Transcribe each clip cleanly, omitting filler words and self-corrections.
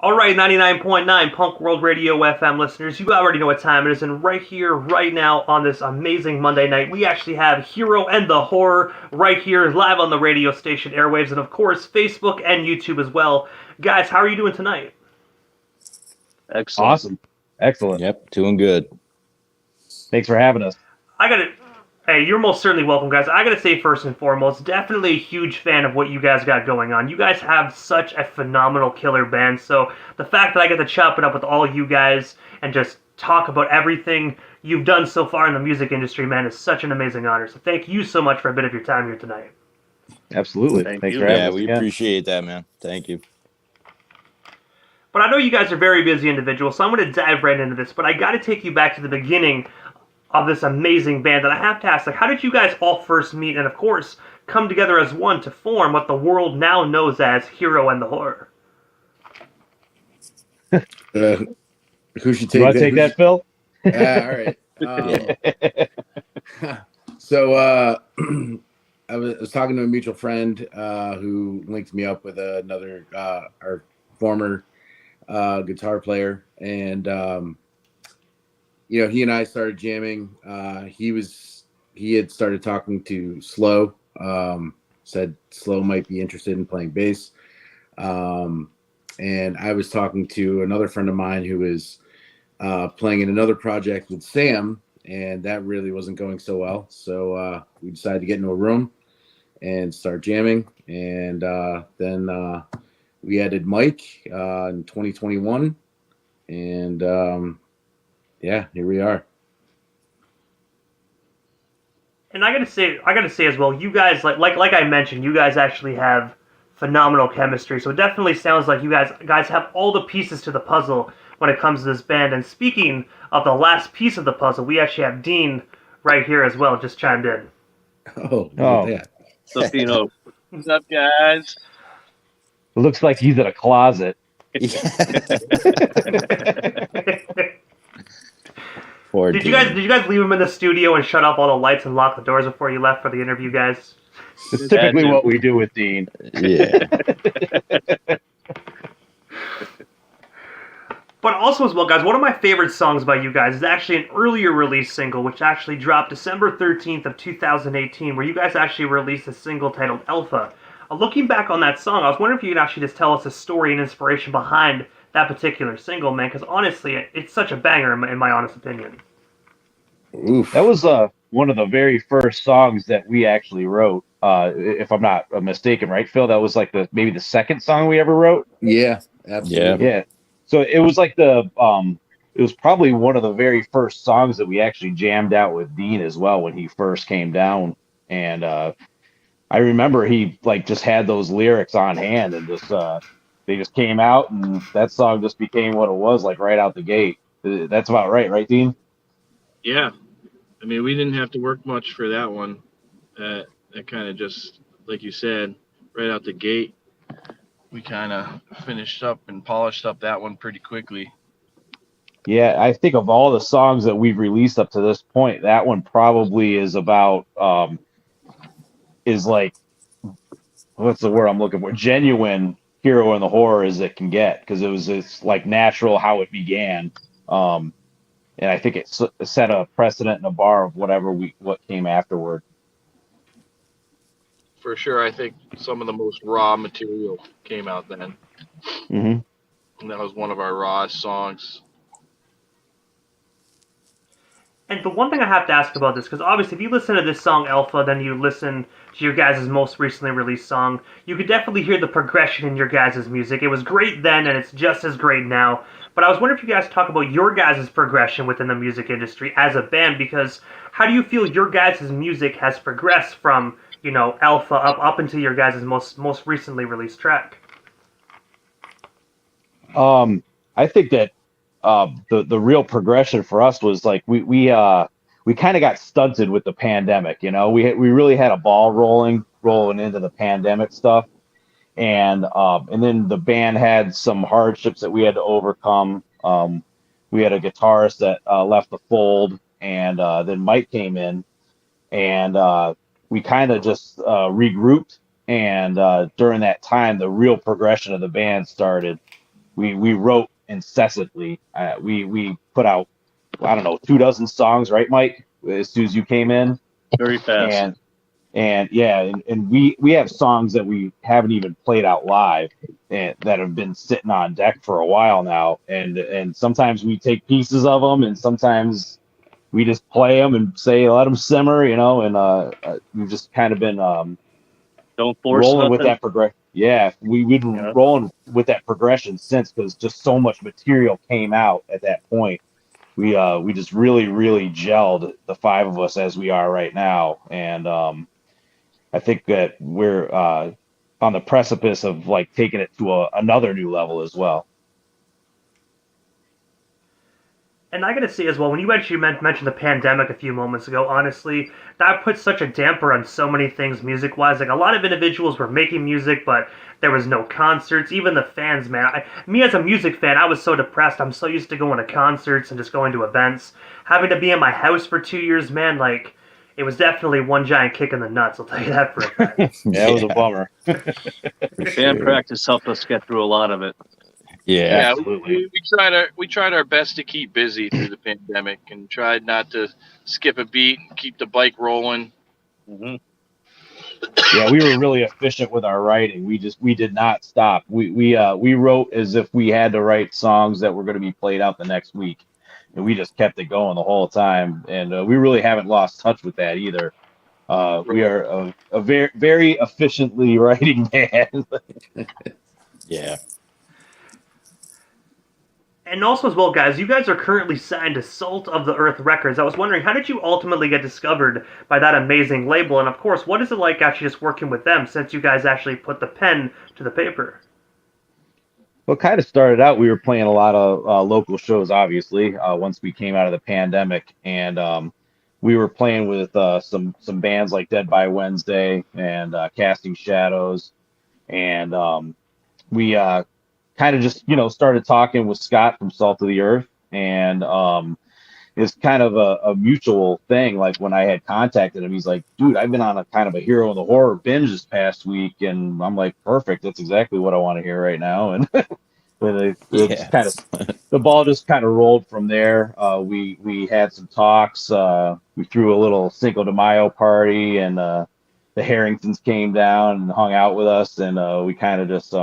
All right, 99.9 Punk World Radio FM listeners, you already know what time it is, and right here, right now, on this amazing Monday night, we actually have Hero and the Horror right here, live on the radio station airwaves, and of course, Facebook and YouTube as well. Guys, how are you doing tonight? Excellent. Awesome. Excellent. Yep, doing good. Thanks for having us. Hey, you're most certainly welcome, guys. I gotta say, first and foremost, definitely a huge fan of what you guys got going on. You guys have such a phenomenal killer band, so the fact that I get to chop it up with all you guys and just talk about everything you've done so far in the music industry, man, is such an amazing honor. So thank you so much for a bit of your time here tonight. Absolutely. Thanks for having us. Yeah, we appreciate that, man. Thank you. But I know you guys are very busy individuals, so I'm going to dive right into this. But I got to take you back to the beginning of this amazing band. And I have to ask, how did you guys all first meet and, of course, come together as one to form what the world now knows as Hero and the Horror? Who should take you want to take that, Phil? All right. So I was talking to a mutual friend who linked me up with another our former guitar player, and he and I started jamming. He had started talking to Slow, said Slow might be interested in playing bass, and I was talking to another friend of mine who was playing in another project with Sam, and that really wasn't going so well. So we decided to get into a room and start jamming, and then we added Mike in 2021, and yeah, here we are. And I gotta say as well, you guys like I mentioned, you guys actually have phenomenal chemistry. So it definitely sounds like you guys have all the pieces to the puzzle when it comes to this band. And speaking of the last piece of the puzzle, we actually have Dean right here as well, just chimed in. Oh, yeah. Sofino. What's up, guys? It looks like he's in a closet. Did you guys leave him in the studio and shut off all the lights and lock the doors before you left for the interview, guys? It's typically what we do with Dean. Yeah. But also as well, guys, one of my favorite songs by you guys is actually an earlier release single, which actually dropped December 13th of 2018, where you guys actually released a single titled Alpha. Looking back on that song, I was wondering if you could actually just tell us the story and inspiration behind that particular single, man, because honestly, it's such a banger in my honest opinion. Oof. That was one of the very first songs that we actually wrote, if I'm not mistaken, right, Phil? That was like maybe the second song we ever wrote? Yeah, absolutely. Yeah. So it was like it was probably one of the very first songs that we actually jammed out with Dean as well when he first came down. And I remember he just had those lyrics on hand and they just came out, and that song just became what it was, right out the gate. That's about right, Dean? Yeah. I mean, we didn't have to work much for that one. That kind of just, like you said, right out the gate, we kind of finished up and polished up that one pretty quickly. Yeah, I think of all the songs that we've released up to this point, that one probably is about, what's the word I'm looking for? Genuine Hero and the Horror as it can get, because it's natural how it began. And I think it set a precedent and a bar of what came afterward. For sure, I think some of the most raw material came out then. Mm-hmm. And that was one of our rawest songs. And the one thing I have to ask about this, because obviously if you listen to this song Alpha, then you listen to your guys' most recently released song, you could definitely hear the progression in your guys' music. It was great then, and it's just as great now. But I was wondering if you guys talk about your guys' progression within the music industry as a band, because how do you feel your guys' music has progressed from, Alpha up into your guys' most recently released track? I think that the real progression for us was we kind of got stunted with the pandemic. We really had a ball rolling into the pandemic stuff, and then the band had some hardships that we had to overcome. We had a guitarist that left the fold, and then Mike came in, and we kind of just regrouped. And during that time, the real progression of the band started. we wrote incessantly. We put out, I don't know, 24 songs, right, Mike? As soon as you came in, Very fast. and yeah, and we have songs that we haven't even played out live, and that have been sitting on deck for a while now, and sometimes we take pieces of them, and sometimes we just play them and say let them simmer, and we've just kind of been Don't force rolling with nothing. that progression. Yeah, we've been Yeah. rolling with that progression since, because just so much material came out at that point. We just really gelled, the five of us, as we are right now, and I think that we're on the precipice of like taking it to another new level as well. And I gotta say as well, when you actually mentioned the pandemic a few moments ago, honestly, that put such a damper on so many things music-wise. Like a lot of individuals were making music, but there was no concerts. Even the fans, man. Me as a music fan, I was so depressed. I'm so used to going to concerts and just going to events. Having to be in my house for 2 years, man, like it was definitely one giant kick in the nuts. I'll tell you that for a fact. Yeah, it was a bummer. For Band sure. practice helped us get through a lot of it. Yeah. Yeah, Absolutely. we tried our best to keep busy through the pandemic and tried not to skip a beat and keep the bike rolling. Hmm. Yeah, we were really efficient with our writing. We did not stop. We wrote as if we had to write songs that were going to be played out the next week, and we just kept it going the whole time. And we really haven't lost touch with that either. We are a very efficiently writing band. Yeah. And also as well, guys, you guys are currently signed to Salt of the Earth Records. I was wondering, how did you ultimately get discovered by that amazing label? And of course, what is it like actually just working with them, since you guys actually put the pen to the paper? Well, it kind of started out, we were playing a lot of local shows, obviously, once we came out of the pandemic, and we were playing with some bands like Dead by Wednesday and Casting Shadows, and we kind of just started talking with Scott from Salt of the Earth, and it's kind of a mutual thing. Like when I had contacted him, he's like, "Dude, I've been on a kind of a Hero in the Horror binge this past week," and I'm like, "Perfect, that's exactly what I want to hear right now." And but it's Yeah. kind of, the ball just kind of rolled from there. We had some talks. We threw a little Cinco de Mayo party, and the Harringtons came down and hung out with us, and we kind of just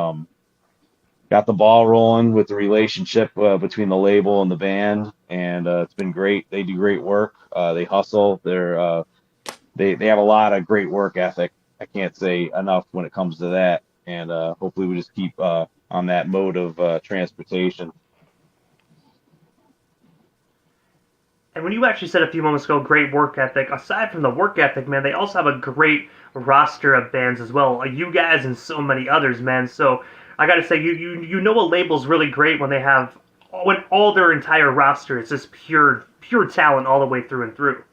got the ball rolling with the relationship between the label and the band, and it's been great. They do great work. They hustle. They have a lot of great work ethic. I can't say enough when it comes to that, and hopefully we just keep on that mode of transportation. And when you actually said a few moments ago, great work ethic, aside from the work ethic, man, they also have a great roster of bands as well. Like you guys and so many others, man. So I gotta say, you know a label's really great when they have, when all their entire roster is just pure talent all the way through and through.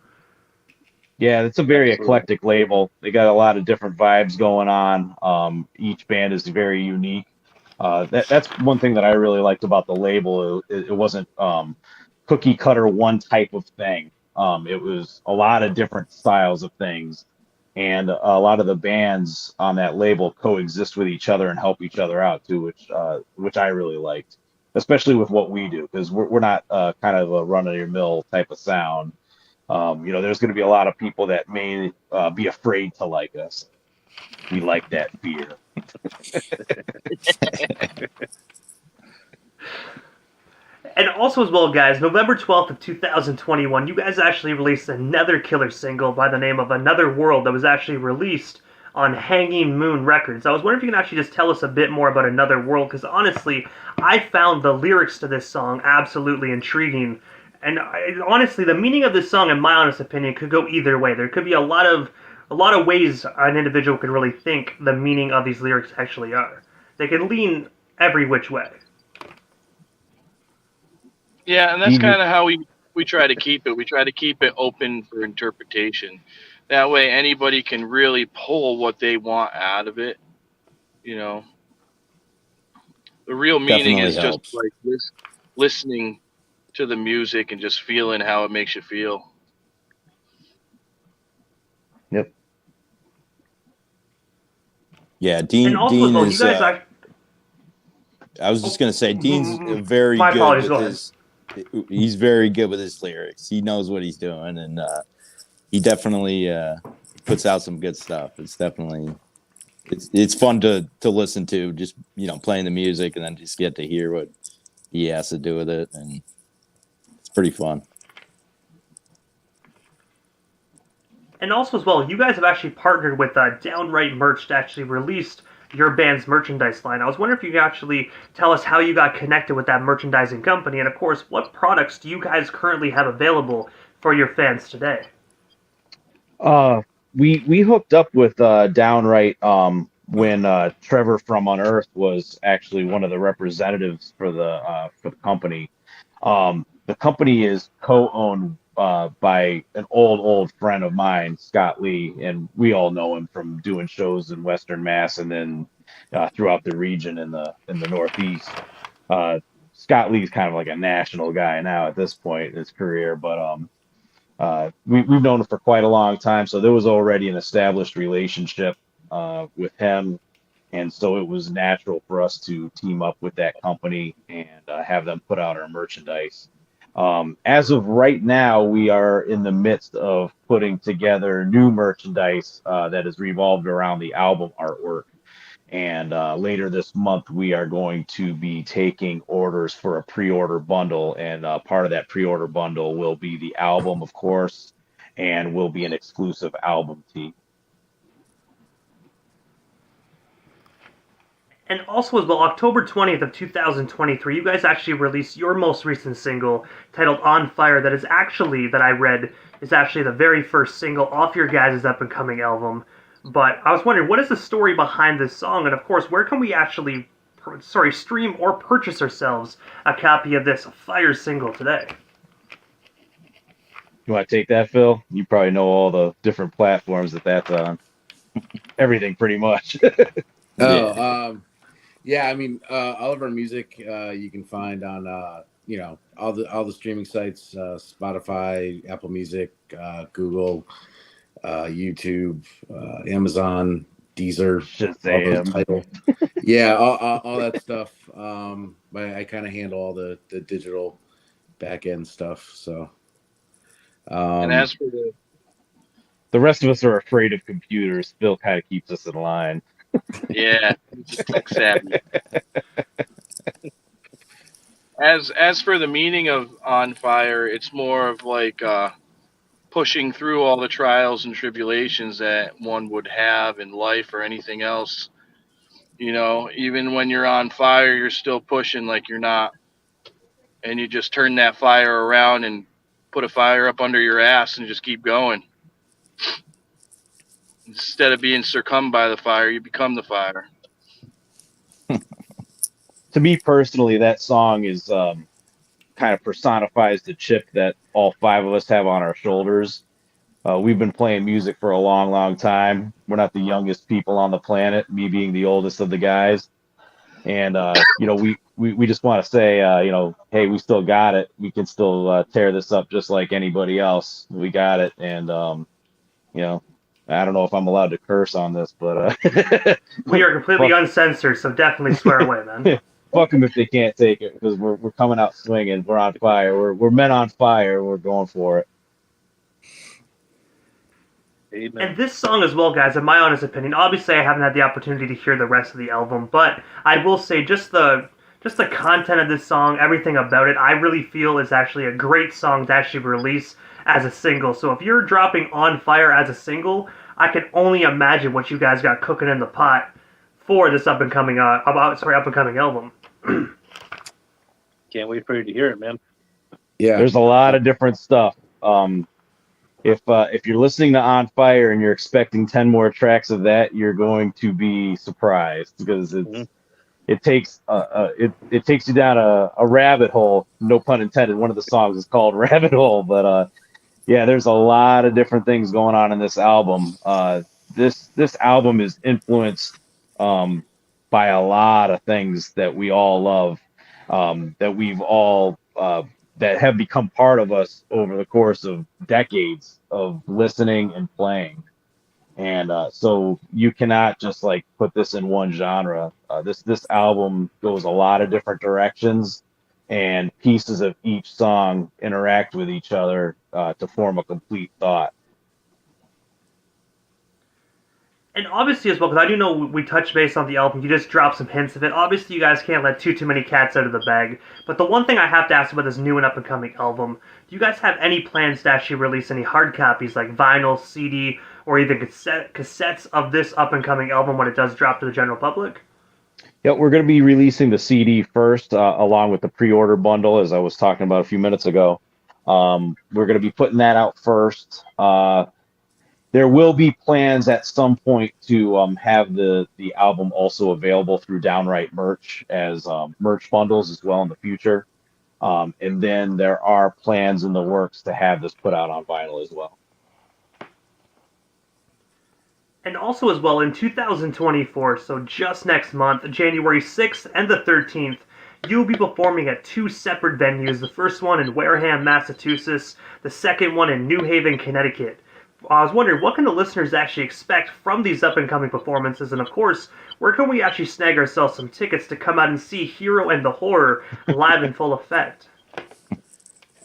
Yeah, it's a very Absolutely. eclectic label. They got a lot of different vibes going on. Each band is very unique. That's one thing that I really liked about the label. It wasn't cookie cutter one type of thing. It was a lot of different styles of things, and a lot of the bands on that label coexist with each other and help each other out too, which I really liked, especially with what we do, because we're not kind of a run of your mill type of sound. There's going to be a lot of people that may be afraid to like us. We like that fear. And also as well, guys, November 12th of 2021, you guys actually released another killer single by the name of Another World that was actually released on Hanging Moon Records. I was wondering if you can actually just tell us a bit more about Another World, because honestly, I found the lyrics to this song absolutely intriguing. And honestly, the meaning of this song, in my honest opinion, could go either way. There could be a lot of ways an individual could really think the meaning of these lyrics actually are. They could lean every which way. Yeah, and that's Even kind of how we try to keep it. We try to keep it open for interpretation. That way, anybody can really pull what they want out of it. You know, the real meaning Definitely is just helps. like listening to the music and just feeling how it makes you feel. Yep. Yeah. And also as Dean well, you is guys, I was just gonna say Dean's very My good apologies, with go his. He's very good with his lyrics. He knows what he's doing, and he definitely puts out some good stuff. It's definitely it's fun to listen to. Just playing the music and then just get to hear what he has to do with it, and it's pretty fun. And also as well, you guys have actually partnered with Downright Merch to actually release your band's merchandise line. I was wondering if you could actually tell us how you got connected with that merchandising company, and of course, what products do you guys currently have available for your fans today? We hooked up with Downright when Trevor from Unearth was actually one of the representatives for the company. The company is co-owned by an old friend of mine, Scott Lee, and we all know him from doing shows in Western Mass and then throughout the region in the Northeast. Scott Lee's kind of like a national guy now at this point in his career, but we've known him for quite a long time, so there was already an established relationship with him, and so it was natural for us to team up with that company and have them put out our merchandise. As of right now, we are in the midst of putting together new merchandise that is revolved around the album artwork. And later this month, we are going to be taking orders for a pre-order bundle. And part of that pre-order bundle will be the album, of course, and will be an exclusive album tee. And also as well, October 20th of 2023, you guys actually released your most recent single titled On Fire that is actually, that I read, is actually the very first single off your guys' up-and-coming album. But I was wondering, what is the story behind this song? And of course, where can we actually, stream or purchase ourselves a copy of this Fire single today? You want to take that, Phil? You probably know all the different platforms that's on. Everything, pretty much. Yeah, I mean, all of our music you can find on all the streaming sites, Spotify, Apple Music, Google, YouTube, Amazon, Deezer, Shazam. Tidal. Yeah, all that stuff. I kind of handle all the digital back end stuff. So, And as for the rest of us are afraid of computers. Phil kind of keeps us in line. yeah, tech savvy. As for the meaning of On Fire, it's more of like pushing through all the trials and tribulations that one would have in life or anything else. Even when you're on fire, you're still pushing like you're not, and you just turn that fire around and put a fire up under your ass and just keep going. Instead of being succumbed by the fire, you become the fire. To me personally, that song is kind of personifies the chip that all five of us have on our shoulders. We've been playing music for a long time. We're not the youngest people on the planet, me being the oldest of the guys. And, we just want to say, hey, we still got it. We can still tear this up just like anybody else. We got it. And, I don't know if I'm allowed to curse on this, but We are completely uncensored, so definitely swear away, man. fuck them if they can't take it, because we're coming out swinging. We're on fire. We're men on fire. We're going for it. Amen. And this song as well, guys, in my honest opinion, obviously I haven't had the opportunity to hear the rest of the album, but I will say just the content of this song, everything about it, I really feel is actually a great song to actually release as a single. So if you're dropping On Fire as a single, I can only imagine what you guys got cooking in the pot for this up and coming album. Can't wait for you to hear it, man. Yeah, There's a lot of different stuff. If you're listening to On Fire and you're expecting 10 more tracks of that, you're going to be surprised, because it takes you down a rabbit hole. No pun intended. One of the songs is called Rabbit Hole, but yeah, there's a lot of different things going on in this album. This album is influenced by a lot of things that we all love, that we've all that have become part of us over the course of decades of listening and playing. And so you cannot just like put this in one genre. This album goes a lot of different directions, and pieces of each song interact with each other to form a complete thought. And obviously as well, because I do know we touched base on the album, you just dropped some hints of it. Obviously, you guys can't let too many cats out of the bag. But the one thing I have to ask about this new and up and coming album, do you guys have any plans to actually release any hard copies like vinyl, CD, or even cassettes of this up and coming album when it does drop to the general public? Yeah, we're going to be releasing the CD first, along with the pre-order bundle, as I was talking about a few minutes ago. We're going to be putting that out first. There will be plans at some point to have the album also available through downright merch as merch bundles as well in the future. And then there are plans in the works to have this put out on vinyl as well. And also as well, in 2024, so just next month, January 6th and the 13th, you'll be performing at two separate venues. The first one in Wareham, Massachusetts, the second one in New Haven, Connecticut. I was wondering, what can the listeners actually expect from these up-and-coming performances? And of course, where can we actually snag ourselves some tickets to come out and see Hero and the Horror live in full effect?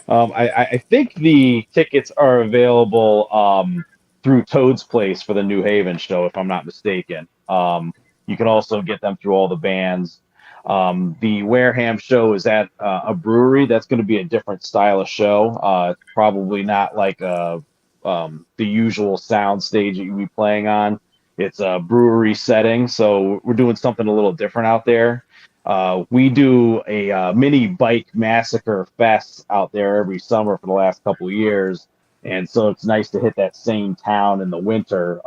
I think the tickets are available through Toad's Place for the New Haven show, if I'm not mistaken. You can also get them through all the bands. The Wareham show is at a brewery. That's going to be a different style of show. Probably not like the usual sound stage that you'd be playing on. It's a brewery setting, so we're doing something a little different out there. We do a mini bike massacre fest out there every summer for the last couple of years, and so it's nice to hit that same town in the winter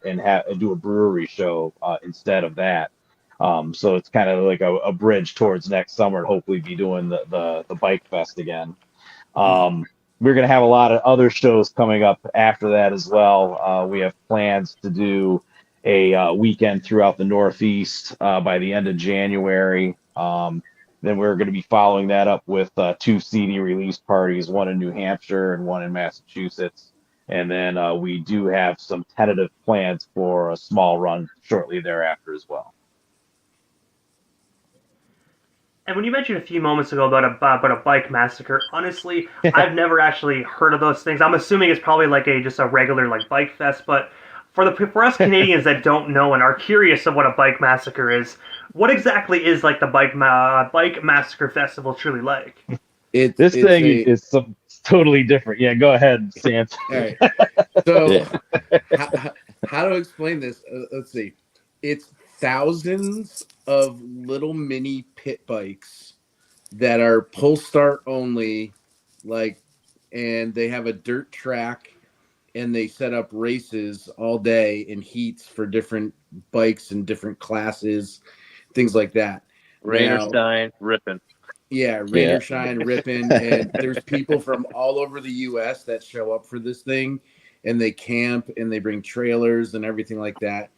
and do a brewery show instead of that. So it's kind of like a bridge towards next summer and hopefully be doing the bike fest again. We're going to have a lot of other shows coming up after that as well. We have plans to do a weekend throughout the Northeast by the end of January. Then we're going to be following that up with two CD release parties, one in New Hampshire and one in Massachusetts. And then we do have some tentative plans for a small run shortly thereafter as well. And when you mentioned a few moments ago about a bike massacre, honestly, I've never actually heard of those things. I'm assuming it's probably like just a regular like bike fest. But for us Canadians that don't know and are curious of what a bike massacre is, what exactly is like the bike massacre festival truly like? This thing is totally different. Yeah, go ahead, Sam. All right. So, how to explain this? Let's see. It's thousands of little mini pit bikes that are pull start only, and they have a dirt track, and they set up races all day in heats for different bikes and different classes, things like that. Rain or shine, ripping. Yeah, rain or shine, ripping. And there's people from all over the U.S. that show up for this thing, and they camp and they bring trailers and everything like that.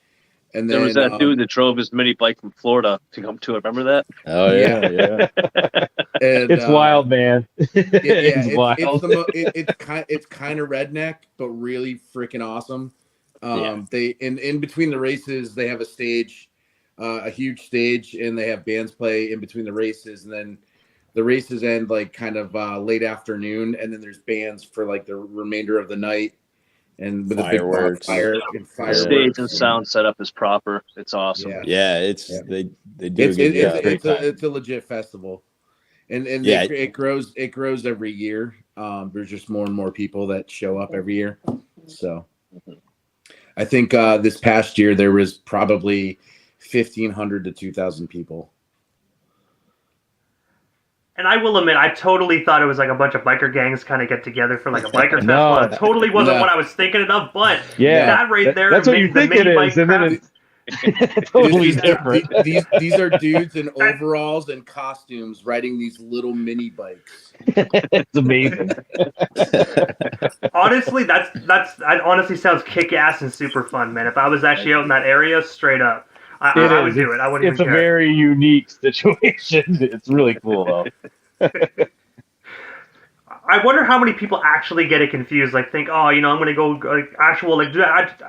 And then, there was that dude that drove his mini bike from Florida to come to it. Remember that? Oh yeah. And, it's wild, man. It's wild. It's kind of redneck, but really freaking awesome. They in between the races, they have a stage, a huge stage, and they have bands play in between the races, and then the races end like kind of late afternoon, and then there's bands for like the remainder of the night. And with fireworks. a big bonfire and fireworks. Stage and sound setup is proper. It's awesome. They do a good job. It's a legit festival, and it grows every year. There's just more and more people that show up every year. So I think this past year there was probably 1,500 to 2,000 people. And I will admit, I totally thought it was like a bunch of biker gangs kind of get together for like a biker festival. It totally wasn't what I was thinking of, but that right there, that's what you think it is, and then it's totally different. These are dudes in overalls and costumes riding these little mini bikes. It's amazing. Honestly, that honestly sounds kick-ass and super fun, man. If I was actually out in that area, straight up. I would do it. I wouldn't It's even a care. very unique situation. It's really cool, though. I wonder how many people actually get it confused. Like, think, oh, I'm gonna go like actual like.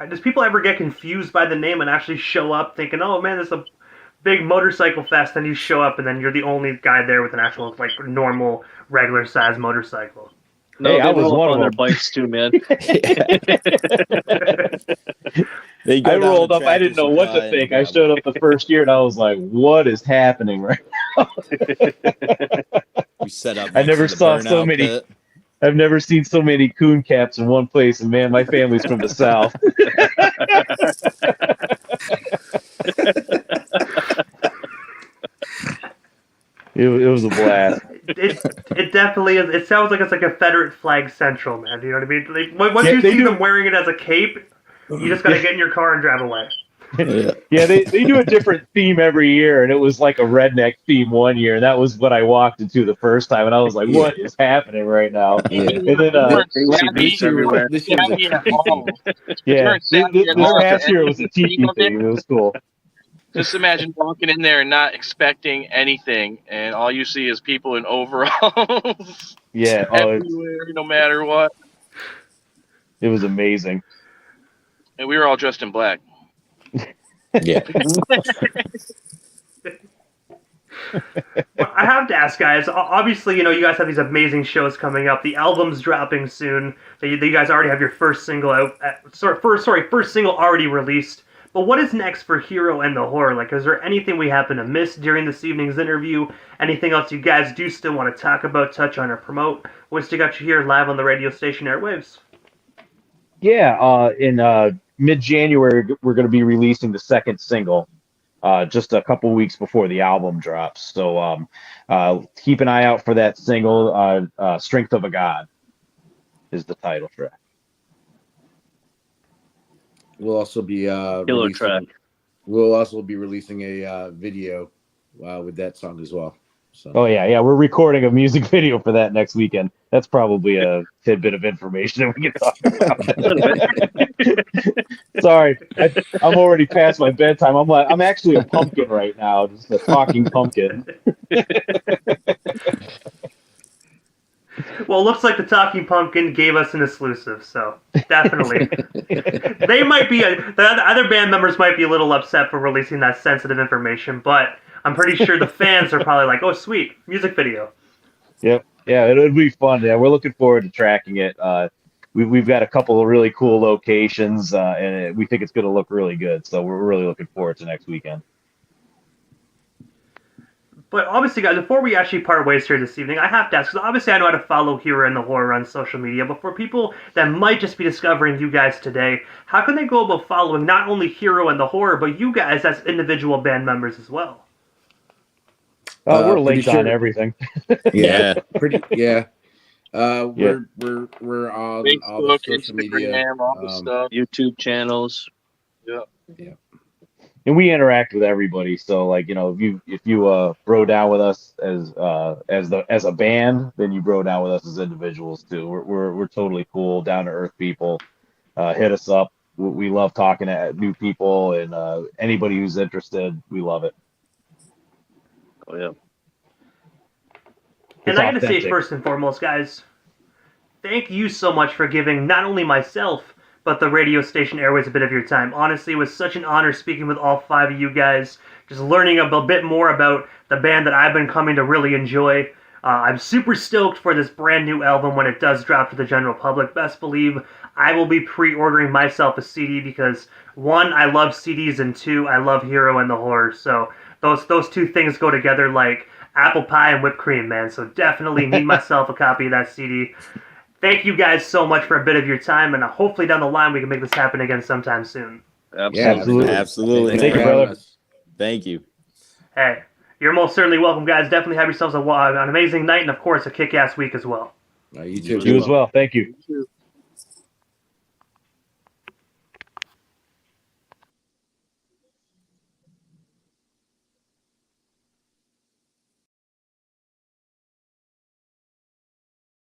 Does people ever get confused by the name and actually show up thinking, oh man, there's a big motorcycle fest? Then you show up and then you're the only guy there with an actual like normal regular size motorcycle. No, Hey, I they was roll one up of on their them. bikes too, man. They go I down the rolled up. I track didn't know and what to try think. and I showed up the first year and I was like, "What is happening right?" we set up. I next never to the saw so burnout many. pit. I've never seen so many coon caps in one place, and man, my family's from the south. It was a blast. It definitely is. It sounds like it's a Confederate flag central, man. You know what I mean? Like, once Yeah, you they see do. them wearing it as a cape, you just gotta get in your car and drive away. Yeah, they do a different theme every year, and it was like a redneck theme one year, and that was what I walked into the first time, and I was like, "What is happening right now?" Yeah. And then, They see boots everywhere. This year was a tiki theme. yeah, this all past the year was a tiki theme. It was cool. Just imagine walking in there and not expecting anything, and all you see is people in overalls Yeah, everywhere, no matter what. it was amazing. And we were all dressed in black. Yeah. Well, I have to ask, guys. Obviously, you guys have these amazing shows coming up. The album's dropping soon. You guys already have your first single out. First single already released. But what is next for Hero and the Horror? Like, is there anything we happen to miss during this evening's interview? Anything else you guys do still want to talk about, touch on, or promote? We still got you here live on the radio station airwaves. Yeah, in mid-January, we're going to be releasing the second single, just a couple weeks before the album drops. So keep an eye out for that single. "Strength of a God" is the title track. We'll also be Killer track. We'll also be releasing a video with that song as well. So. Oh yeah, we're recording a music video for that next weekend. That's probably a tidbit of information that we can talk about. Sorry, I'm already past my bedtime. I'm actually a pumpkin right now, just a talking pumpkin. Well, it looks like the Talking Pumpkin gave us an exclusive, so definitely. They might be, the other band members might be a little upset for releasing that sensitive information, but I'm pretty sure the fans are probably like, oh, sweet, music video. Yep. Yeah, it'll be fun. Yeah, we're looking forward to tracking it. We've got a couple of really cool locations, and we think it's going to look really good. So we're really looking forward to next weekend. But obviously, guys, before we actually part ways here this evening, I have to ask, because obviously I know how to follow Hero and the Horror on social media, but for people that might just be discovering you guys today, how can they go about following not only Hero and the Horror, but you guys as individual band members as well? We're linked sure. on everything. Yeah. Yeah. We're on all the Facebook, social media, Instagram, all the stuff. YouTube channels. And we interact with everybody. So like, if you bro down with us as a band, then you bro down with us as individuals too. We're totally cool, down to earth people. Hit us up. We love talking to new people, and anybody who's interested, we love it. Oh yeah. And It's I gotta say, authentic. first and foremost, guys, thank you so much for giving not only myself, but the radio station airways a bit of your time. Honestly, it was such an honor speaking with all five of you guys, just learning a bit more about the band that I've been coming to really enjoy. I'm super stoked for this brand new album when it does drop to the general public. Best believe I will be pre-ordering myself a CD because, one, I love CDs, and two, I love Hero and the Horror. So those two things go together like apple pie and whipped cream, man. So definitely need myself a copy of that CD. Thank you guys so much for a bit of your time, and hopefully down the line we can make this happen again sometime soon. Absolutely. Absolutely. Thank you, for brother. having us. Thank you. Hey, you're most certainly welcome, guys. Definitely have yourselves an amazing night and, of course, a kick-ass week as well. You too. You as well. Thank you.